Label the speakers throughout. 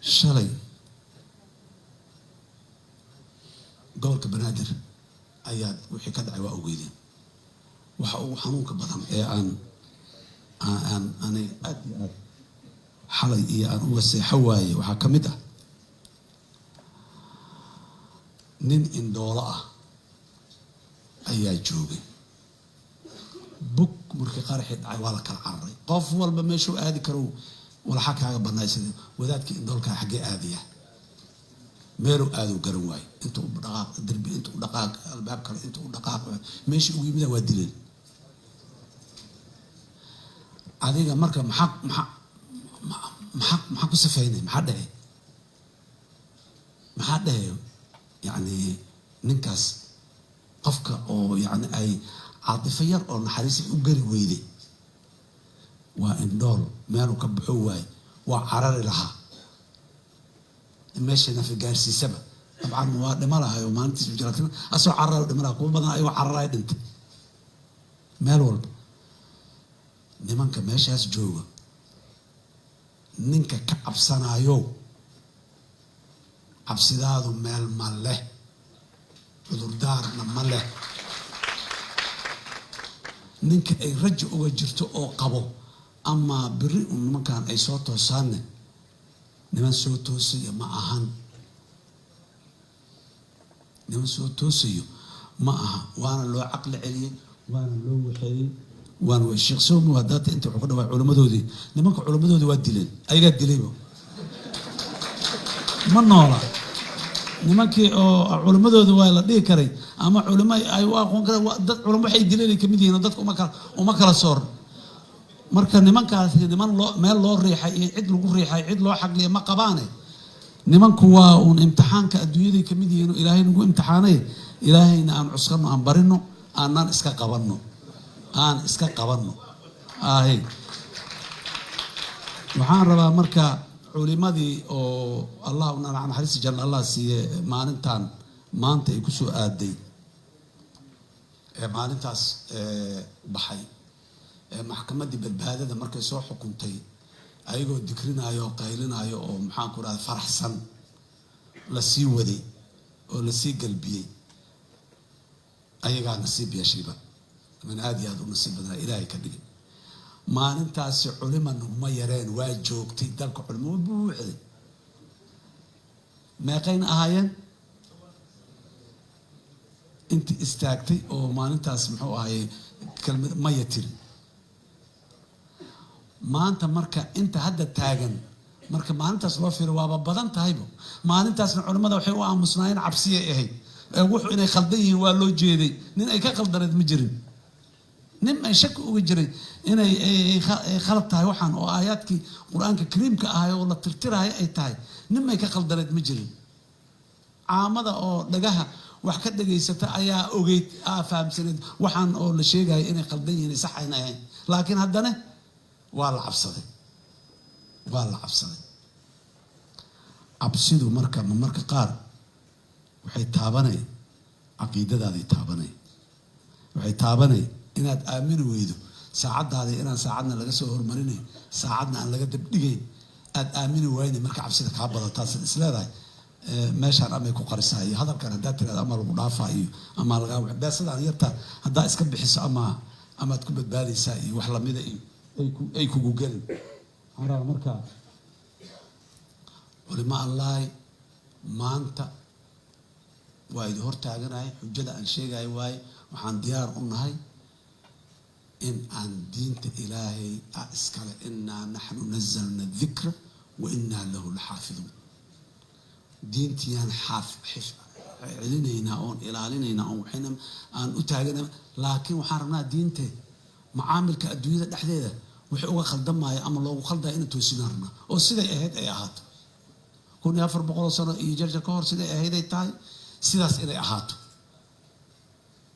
Speaker 1: shalay gobolka banaadir ayaa wixii ka dhacay waa ogeydeen waxa uu xanuunka badan ee aan aad iyo aad xalay iyo aan uga seexo waaye waxaa ka mid ah nin indhoolo ah ayaa joogay bug markii qaraxii dhacay waa la kala cararay qof walba meeshuu aadi karo walaxa kaaga banaysaday wadaadkii indhoolkaa xaggee aadaya meeluu aaduu garan waayo intuu dhaqaaq darbi intuu dhaqaaq albaab kale intuu dhaqaaq meeshii ugu yimid waa dileen adiga marka maxaa ku safeynay maxaa dhahay yani ninkaas qofka oo yani ay caatifo yar oo naxariis u geli weyday waa indhool meeluu ka baxo waaye waa carari lahaa meesha nafi gaarsiisaba dabcan waa dhima lahayo maalintiis jiratin asoo cararayo dhima lahaa kuwa badan ayagoo cararaay dhintay meel walba nimanka meeshaas jooga ninka ka cabsanayo cabsidaadu meel ma leh cudurdaarna ma leh ninka ay rajo uga jirto oo qabo ama biri nimankan ay soo toosaanne niman soo toosiyo ma ahan niman soo toosiyo ma aha waana loo caqli celiyey waana loo waxeeyey waan way sheekh soomo hadaata inta wuxuu ka dhawaa culimadoodii nimanka culimadoodii waa dileen ayagaa dilayba ma noola nimankii oo culimadooda waa la dhihi karay ama culimo ay u aqoon karaan dad culimo waxay dileen ka mid yihiin dadka uma kala soor marka nimankaas niman meel loo riixay iyo cid lagu riixay cid loo xaqliyo ma qabaane nimanku waa uun imtixaanka adduunyada ka mid yihiin ilaahay nagu imtixaanay ilaahayna aan cuskano aan barino aanan iska qabanno ahay waxaan rabaa marka culimadii oo allah naxariis janna allah siiye maalintan maanta ay ku soo aaday maalintaas baxay maxkamaddii badbaadada markay soo xukuntay ayagoo dikrinayo oo qaylinayo oo maxaan ku rahda faraxsan la sii waday oo la sii galbiyey ayagaa nasiib yeeshayba من هذه هذا النصيب بدنا إلهي كذي ما أنت علما ما يرين واجوك تدلك علما بوحدي ما قين آية أنت استاكتي أو ما أنت اسمحوا آية كلمة ما يتر ما أنت مركا أنت هذا تاجن مركا ما أنت صلاة في روابا بدن تهيبه ما أنت اسمع علما ده وحيوان مصنعين عبسية إيه وحوا إنه خلديه والله جيدي نين أي كقل درد مجرم نم شك وجري إن خلط تاي وحن وآياتك قرآنك كريم كآية ولا ترترها أي تاي نم يكقل درد مجري عامضة أو دجاها وحكت دجاي ستا أيا أوجيت فهم سند وحن أو الشيء جاي إني قلبي صح هنا لكن هدنا والله عبصدي عبصدوا مركب قار وحي تابني عقيدة هذه تابني وحي تابني inaad aamin weydo saacadaada inaan saacadna laga soo hormarinay saacadna aan laga dabdhigay aad aamin weyday marka cabsida ka badataas isleedahay meeshaan amay ku qarisaay hadalkan hadaa tiraada ama lagu dhaafaa iyo ama laga waxbaasadaan yarta hadaa iska bixiso ama aad ku badbaadaysaa iyo wax la mid ah ay kugu galin haraa marka ulama allah maanta waa idin hortaaganahay xujada aan sheegay waay waxaan diyaar u nahay إن عن دين إلهي أسكال إنا نحن نزلنا الذكر وإنا له لحافظون دين تيان علينا أون إلى علينا أون حينما أن أتاجنا لكن وحرمنا دينته معامل كأدوية الأحداث وحقوق خلد ما يأمر الله وخلد إن توسينارنا أو سيدا أهد أيهات كون يفر بقول صار يجرج كهر سيدا أهد أيتاي سيدا سيدا أهات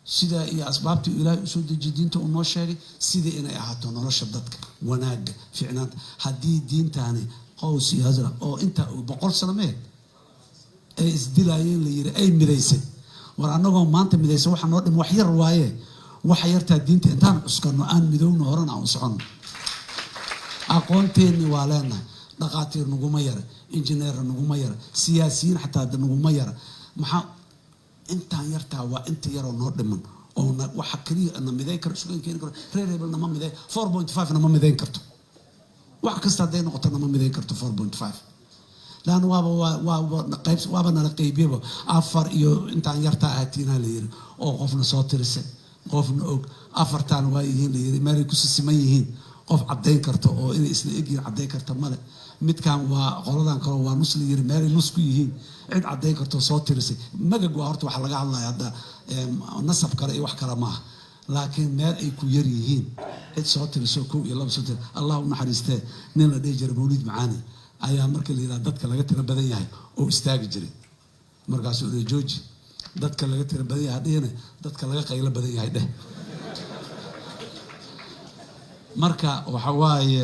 Speaker 1: سيدا يا أسبابتي إلى أسود الجدين تونو شاري سيدا إنا أهاتو نرش بدك وناج في عناد هدي دين تاني قوسي هزرة أو أنت بقول سلامات أي إزدلاين لير أي مدرسة ورانوهم ما أنت مدرسة وحنا نقول وحير رواية وحيرت الدين تاني أسكنوا آن مدون هرنا أو سعون أقول تاني وعلنا dhaqaatiir naguma yara, injineer naguma yara, siyaasiyiin xataa naguma yara. maxaa intaan yartaa waa inta yaroo noo dhiman oo waxa kaliya na midayn karo sugan keeni karo reer hebel nama midayn 4.5 nama midayn karto wax kasta haday noqoto nama midayn karto 4.5 laan waaba nala qaybiyaba afar iyo intaan yartaa ahatiina la yiri oo qofna soo tirisay qofna og afartaan waa yihiin la yiri meel ku siman yihiin qof cadeyn karto oo inay isla egin cadeyn karto male midkaan waa qoladan kale waa nus la yiri meel nus ku yihiin cid cadeyn karto soo tirisay magag waa horta waxa laga hadlayaa hadda nasab kale iyo wax kale maaha laakiin meel ay ku yar yihiin cid soo tiriso kow iyo laba soo tir allah u naxariistee nin la dhigi jiray Mawlid Macaani ayaa markii la yiraahdo dadka laga tira badan yahay oo istaagi jiray markaasuu uu jooji dadka laga tira badan yahay hadheena dadka laga qaylo badan yahay dheh marka waxa waaye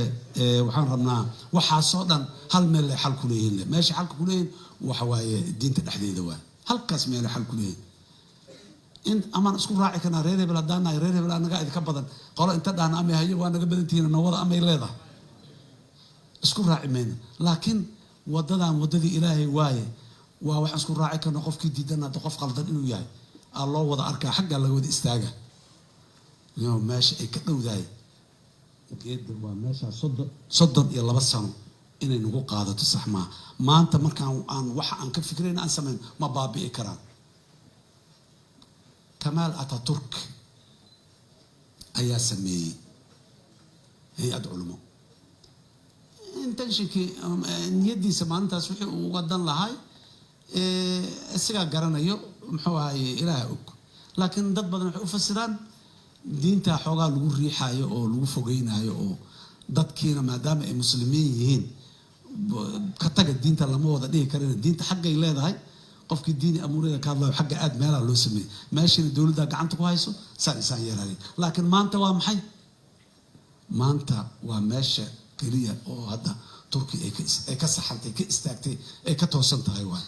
Speaker 1: waxaan rabnaa waxa soo dhan hal meel ay xal ku leeyihiin meesha xal ku leeyihiin waxa waaye diinta dhexdeeda waa halkaas meel ay xal ku leeyihiin in amaan isku raaci kana reer hebel hadana reer hebel anaga idinka badan qolo inta dhaan ama hayo waa naga badan tiina nawada ama leedahay isku raaci meena laakiin wadadan wadadii ilaahay waaye waa wax isku raaci kana qofkii diidana qof qaldan inuu yahay Allah wada arkaa xagga laga wada istaaga iyo meesha ay ka dhowdahay geedda waa meesha 32 sano inay nagu qaadato sax ma maanta markaan aan wax aan ka fikrayna aan sameyn ma baabi'i karaan Kamal Ataturk ayaa sameeyay hay'ad culimo intentionki niyadiisa maalintaas wixii uu wadan lahay isaga garanayo muxuu ahaay ilaahay og laakiin dad badan waxay u fasiraan diinta xoogaa lagu riixayo oo lagu fogeynayo oo dadkiina maadaama ay muslimiin yihiin ka taga diinta lama wada dhigi karina diinta xaqay leedahay qofkii diini amuurada ka hadlayo xagga aad meelaha loo sameeyay meeshii dawladda gacanta ku hayso saan yeelay laakiin maanta waa maxay maanta waa meesha kaliya oo hadda Turkiga ay ka saxantay ka istaagtay ay ka toosan tahay waa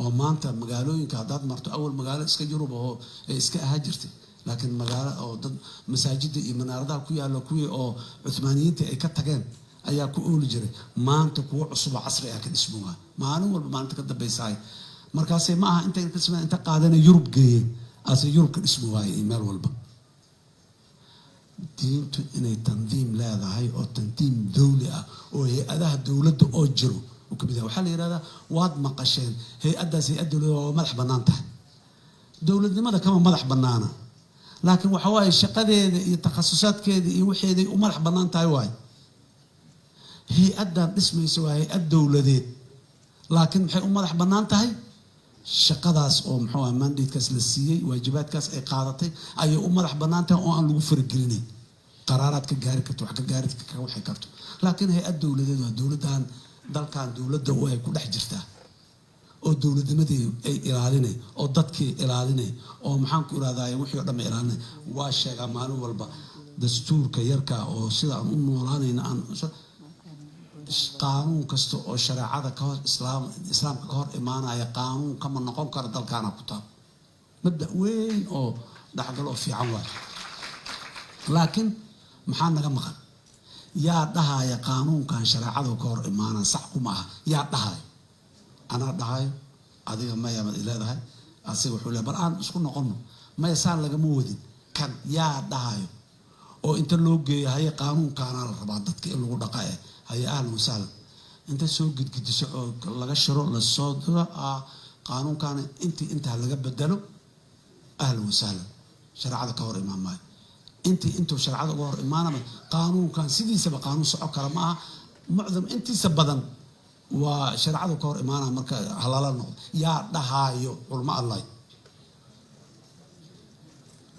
Speaker 1: oo maanta magaalooyinka hadaad marto awal magaalo iska Yurub oo ay iska ahaa jirtay laakiin magaalo oo dad masaajida iyo manaaradaha ku yaalo kuwii oo Uthmaaniyiinta ay ka tageen ayaa ku ooli jiray maanta kuwa cusub casri ah ka dhismoa maalin walba maalinta ka dambeysay markaas ma aha inta ka sameeyay inta qaadana Yurub geeyay asay Yurub ka dhismoay meel walba diintu inay tandiim leedahay oo tandiim dawli ah oo hay'adaha dawladda oo jiro oo kamid ah waxa la yiraahdaa waad maqasheen hay'adaas hay'addu oo madax banaan tahay dawladnimada kama madax banaana laakiin waxa waaye shaqadeeda iyo takhasusaadkeeda iyo wixeeday u madax banaan tahay waay hay'adda dhismayso waa hay'ad dawladeed laakiin maxay u madax banaan tahay shaqadaas oo muxuu ahaa mandate-kaas la siiyay waajibaadkaas ay qaadatay ayay u madax banaan tahay oo aan lagu faragelinin qaraaraad ka gaari karto wax ka gaari ka waxay karto laakiin hay'ad dawladeed waa dawladdan dalkan dawladda oo ay ku dhex jirtaa oo dawladnimadii ay ilaalinay oo dadkii ilaalinay oo maxaan ku iraadaay wixii oo dhan ilaalinay waa sheega maalin walba dastuurka yarka oo sida aan u noolaanayna aan qaanuun kasta oo shariicada ka hor islaamka ka hor imaanaya qaanuun kama noqon karo dalkaana ku taab mabda weyn oo dhaxgal oo fiican waa laakiin maxaa naga maqan yaa dhahaya qaanuunkan shariicada ka hor imaanaya sax kuma aha yaa dhahaya ana dhahayo adiga ma yaamad leedahay asiga wuxuu leeyahay bal aan isku noqono ma yasaan laga moodin kan yaa dhahayo oo inta loo geeyahay qaanuunkaana la rabaa dadka in lagu dhaqaayo هي أهل وسهلا أنت سوق قد سوق لقى الشروع للصوت قانون كان أنت هلا بدلوا أهل وسهلا شرع هذا كور إمام ماي أنت شرع هذا كور إمام قانون كان سيدي سبق قانون صعب كلامها معظم أنت سبضا وشرع هذا كور إمام مركا هلا النقط يا دهايو علماء الله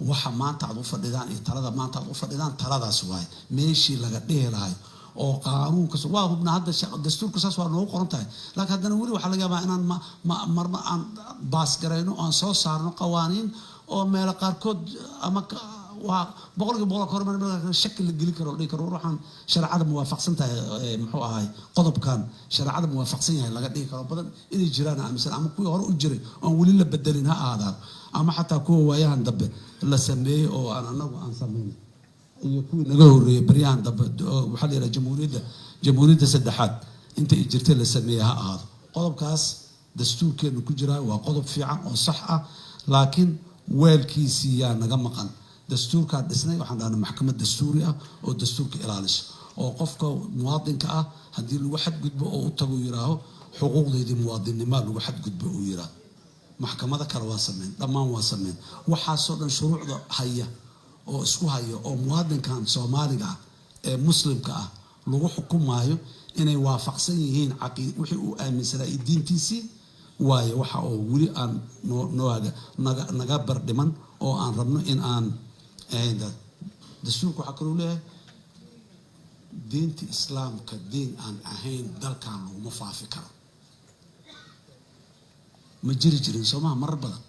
Speaker 1: waxa maanta aad u fadhidaan iyo talada maanta aad u fadhidaan taladaas waay meeshii laga dheerahay oo qaanuunka soo waa hubna hadda dastuurka saas waa noo qoran tahay laakiin haddana wali waxa laga yaabaa inaan marma aan baas garayno aan soo saarno qawaaniin oo meel qaarkood ama waa boqolkiiba boqol shaki la geli karo dhigi karo ruuxan sharciyada muwaafaqsan tahay muxuu ahay qodobkan sharciyada muwaafaqsan yahay laga dhigi karo badan inay jiraan aaminsan ama kuwii hore u jiray oo wali la bedelin ha ahaadaan ama xataa kuwa waayahan dambe la sameeyay oo aan anagu aan sameeyay iyo kuwii naga horreeyay baryahan dambe waxaa la yidhaha jamhuuriyadda saddexaad inta ay jirtay la sameeyey ha ahaado qodobkaas dastuurkeenu ku jiraa waa qodob fiican oo sax ah laakiin weelkiisii yaa naga maqan dastuurkaa dhisnay waxaan dhahnay maxkamad dastuuri ah oo dastuurka ilaaliso oo qofka muwaadinka ah haddii lagu xadgudbo oo u tago yiraaho xuquuqdeydii muwaadinnimo lagu xadgudbo uu yiraah maxkamada kale waa sameyn dhammaan waa sameyn waxaasoo dhan shuruucda haya oo isku haya oo muwaadinkan Soomaaliga ah ee muslimka ah lagu xukumaayo inay waafaqsan yihiin wixii uu aaminsanaa diintiisii waaye waxa oo weli aan naga bardhiman oo aan rabno in aan dastuurku waxaa kaloo leeyahay diinta islaamka diin aan ahayn dalkan laguma faafi karo ma jiri jirin Soomaha marar badan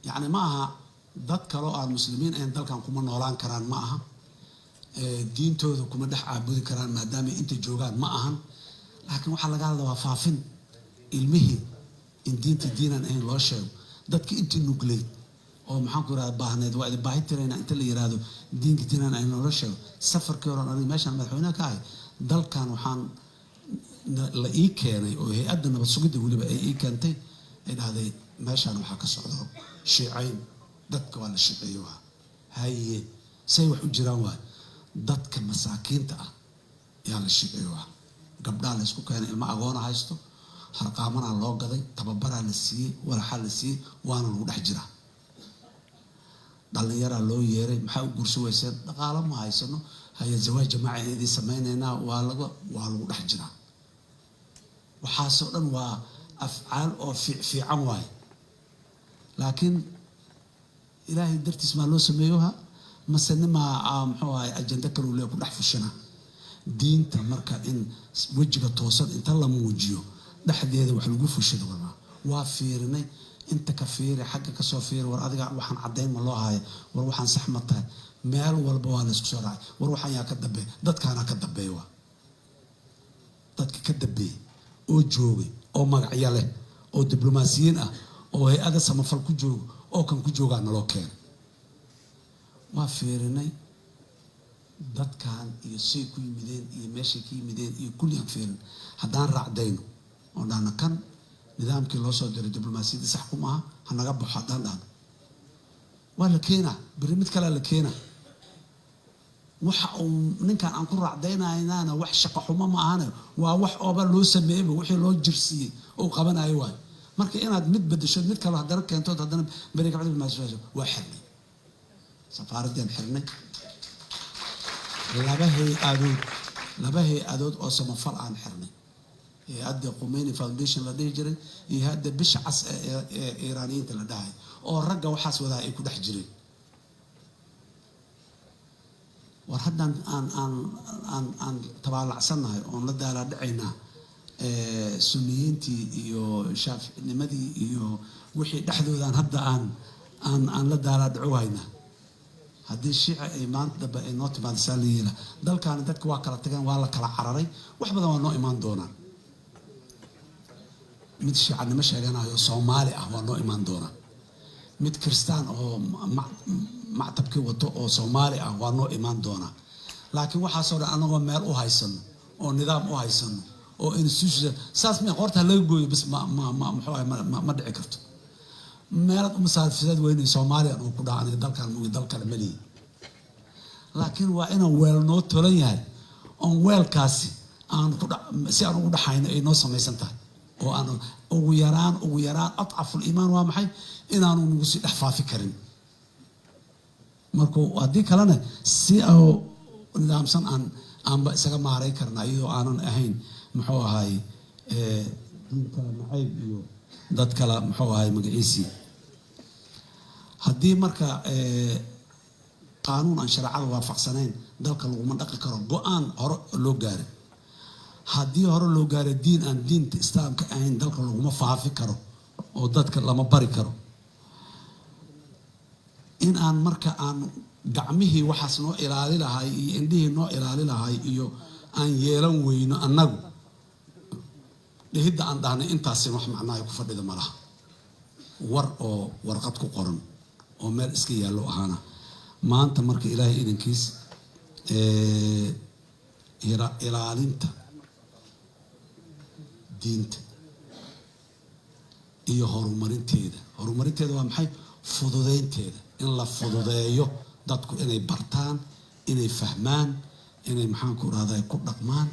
Speaker 1: yacni ma aha dad kaloo aan muslimiin ahayn dalkan kuma noolaan karaan ma aha diintooda kuma dhex caabudi karaan maadaama inta joogaan ma ahan laakiin waxaa laga hadlaa waa faafin ilmihii in diinta diinaan ahayn loo sheego dadka intii nugleyd oo maxaan ku yiraahdaa baahneed waa idin baahi tirayna inta la yiraahdo diinka diinaan ahayn loo sheego safarkii hore aniga meeshaan madaxweynaha ka ahay dalkan waxaan la ii keenay oo hay-adda nabad sugidda weliba ay ii keentay ay dhahday meeshaan waxaa ka socda shiicayn dadka waa la shiiceeyo haye say wax u jiraan waay dadka masaakiinta ah yaa la shiiceeyo gabdhaha la isku keenay ilma agoona haysto harqaamanaa loo gaday tababaraa la siiyey walaxaa la siiyey waana lagu dhex jiraa dhalinyaraa loo yeeray maxaa u gurso weyseen dhaqaalo ma haysano haya zawaaj jamaaciyeedii samaynaynaa waa lagu dhex jiraa waxaasoo dhan waa afcaal oo fiican waaye laakiin ilaahay dartiis maa loo sameeyoha mase nimaa muxuu ahay ajenda kaluu lee ku dhex fushina diinta marka in wejiga toosan inta la muujiyo dhexdeeda wax lagu fushado waa fiirinay inta ka fiiri xagga ka soo fiiri war adiga waxaan cadeyn ma loo hayo war waxaan sax ma tahay meel walba waa la isku soo raacay war waxaan yaa ka dambeey dadkaana ka dambeey waa dadka ka dambeey oo joogay oo magacyo leh oo diblomaasiyiin ah oo hay-ada samafal ku joogo oo kan ku joogaa naloo keenay waa fiirinay dadkan iyo say ku yimideen iyo meeshay ka yimideen iyo kulliyan fiirin haddaan raacdayno oo dhahna kan nidaamkii loo soo diray diblomaasiyadda sax kuma aha ha naga baxo haddaan dhahno waa la keenaa beri mid kalea la keenaa waxa uu ninkan aan ku raacdaynaynaana wax shaqo xumo ma ahane waa wax ooba loo sameeyeyba wixii loo jirsiiyey oo qabanayo waayo marka inaad mid bedesho mid kale haddana keentood haddana beri kabacdi maasoo waa xirnay safaaraddeen xirnay laba hay-adood oo samafal aan xirnay hay-adda Khomeini Foundation la dhihi jiray iyo hay-adda bisha cas ee Iiraaniyiinta la dhahay oo ragga waxaas wadaa ay ku dhex jireen war haddaan aan tabaalacsanahay oon la daala dhacaynaa sunniyiintii iyo shaaficinimadii iyo wixii dhexdoodaan hadda aan la daala dhaco haynaa haddii shiica ay maanta dambe ay noo timaado saa la yeela dalkaani dadka waa kala tageen waa la kala cararay wax badan waa noo imaan doonaan mid shiicanimo sheeganayo Soomaali ah waa noo imaan doonaa mid kristaan oo mactabkii wato oo Soomaali ah waa noo imaan doonaa laakiin waxaasoo dhan anagoo meel u haysano oo nidaam u haysano oo institution saas ma qorta laga gooyo bas ma dhici karto meelad u masaafisad weyn Soomaaliya oo ku dhacay dalkan muu dal kale mali laakiin waa inaan weel noo tolan yahay on weelkaasi aan ku si aan ugu dhaxayno ay noo samaysan tahay oo aan ugu yaraan adcaful iimaan waa maxay inaanu nagu si dhex faafi karin marka haddii kalena si oo nidaamsan aanba isaga maaray karnaa iyadoo aanan ahayn muxuu ahay diinta nacayb iyo dad kale muxuu ahay magaciisii haddii marka qaanuun aan sharciyada waafaqsanayn dalka laguma dhaqi karo go-aan hore loo gaaray haddii hore loo gaaray diin aan diinta islaamka ahayn dalka laguma faafi karo oo dadka lama bari karo in aan marka aan gacmihii waxaas noo ilaali lahay iyo indhihii noo ilaali lahay iyo aan yeelan weyno annagu dhihidda aan dhahnay intaasi wax macnaha ku fadhida malaha war oo warqad ku qoran oo meel iska yaallo ahaana maanta marka ilaahay idinkiis ilaalinta diinta iyo horumarinteeda waa maxay? fududeynteeda, in la fududeeyo dadku inay bartaan, inay fahmaan, inay maxaanku rahday ku dhaqmaan,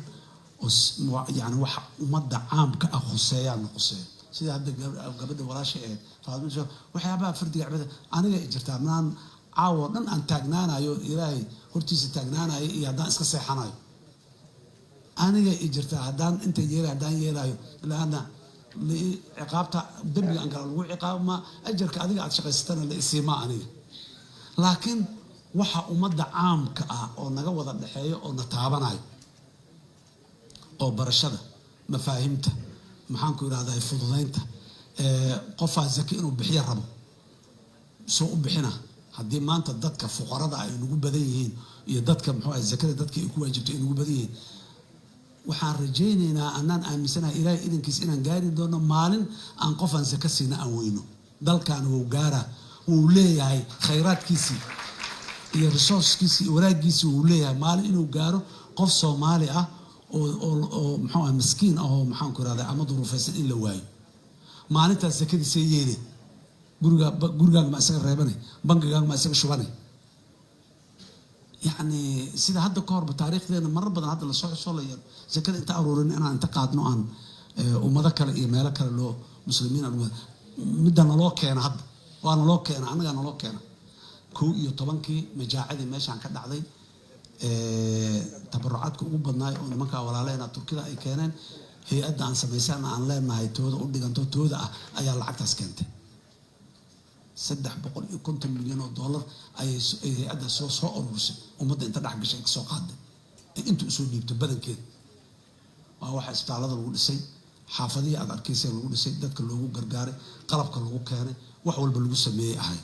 Speaker 1: yani waxa ummadda caamka ah khuseeyaana khuseeyo. sida hadda gabadha walaasha ee faadmisho waxyaabaha fardiga cibada aniga jirtaa maan caawo dhan aan taagnaanayo ilaahay hortiisa taagnaanayo iyo haddaan iska seexanayo aniga jirtaa haddaan inta haddaan yeelayo laana ciqaabta dembiga aan kala lagu ciqaabma ajarka adiga aad shaqaysatana la isiimaa aniga. laakiin waxa ummadda caamka ah oo naga wada dhexeeyo oo na taabanayo oo barashada mafaahimta maxaanku irahdaa fududeynta qofaa zaki inuu bixiyo rabo soo u bixina haddii maanta dadka fuqarada ay nagu badan yihiin iyo dadka muxuu zakada dadka ay ku waajibto ay nagu badan yihiin waxaan rajaynaynaa anaan aaminsanahay ilaahay idankiis inaan gaari doono maalin aan qofaan zaka siina aan weyno. dalkan wuu gaara wuu leeyahay khayraadkiisii iyo resourcekiisii iyo wanaagiisii wuu leeyahay maalin inuu gaaro qof Soomaali ah oo muxuu miskiin ah oo maxaanku irahdaa ama duruufaysan in la waayo. maalintaas zakadiisa yeelay gurigaaga ma isaga reebanay, bangigaaga ma isaga shubanay. يعني سيدا هذا كورب تاريخ ذينا مرة بدنا هذا الصح صليا زكاة أنت أورين أنا أنت قادنو عن وما ذكر إيميلك كلا لو مسلمين مدنا لو كان هذا وأنا لو كان أنا لو كان كو يطبعا كي مجاعد ماشي عن كذا عادي تبرعاتك وبدنا ونمكا ولا علينا تركيا أي كانن هي أدى عن سبيسان عن لا ما هي تودا ودي كان تودا أي العكس كنت saddex boqol iyo konton milyan oo dollar ayay hay'adda soo ururisay ummadda inta dhex gashay soo qaaday intuu soo dhiibto badankeed waa waxa isbitaalada lagu dhisay xaafadihii aad arkaysay lagu dhisay dadka loogu gargaaray qalabka lagu keenay wax walba lagu sameeyay ahay